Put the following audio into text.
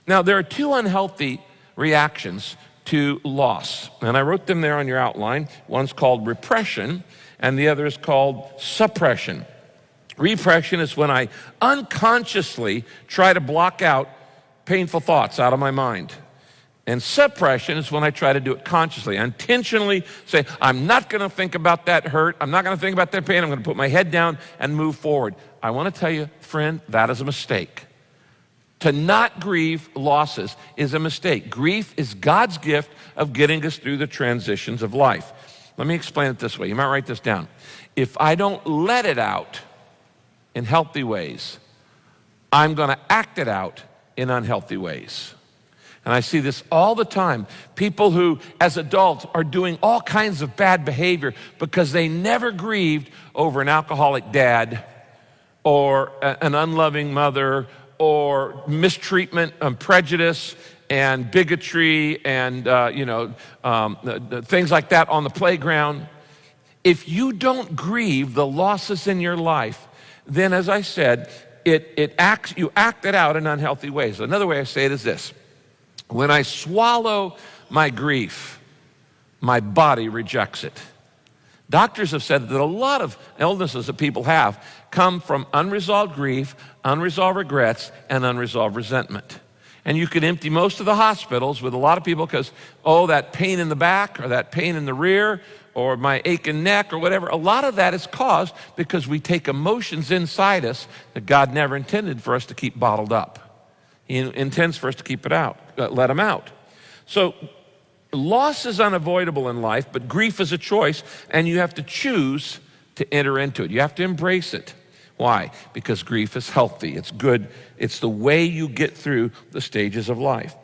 Now, there are two unhealthy reactions to loss, and I wrote them there on your outline. One's called repression, and the other is called suppression. Repression is when I unconsciously try to block out painful thoughts out of my mind. And suppression is when I try to do it consciously. I intentionally say, I'm not going to think about that hurt. I'm not going to think about that pain. I'm going to put my head down and move forward. I want to tell you, friend, that is a mistake. To not grieve losses is a mistake. Grief is God's gift of getting us through the transitions of life. Let me explain it this way. You might write this down. If I don't let it out in healthy ways, I'm going to act it out in unhealthy ways. And I see this all the time. People who, as adults, are doing all kinds of bad behavior because they never grieved over an alcoholic dad or an unloving mother or mistreatment and prejudice and bigotry and things like that on the playground. If you don't grieve the losses in your life, then, as I said, you act it out in unhealthy ways. Another way I say it is this. When I swallow my grief, my body rejects it. Doctors have said that a lot of illnesses that people have come from unresolved grief, unresolved regrets, and unresolved resentment. And you could empty most of the hospitals with a lot of people because, that pain in the back or that pain in the rear or my aching neck or whatever, a lot of that is caused because we take emotions inside us that God never intended for us to keep bottled up. He intends for us to keep it out, let them out. So loss is unavoidable in life, but grief is a choice, and you have to choose to enter into it. You have to embrace it. Why? Because grief is healthy. It's good. It's the way you get through the stages of life.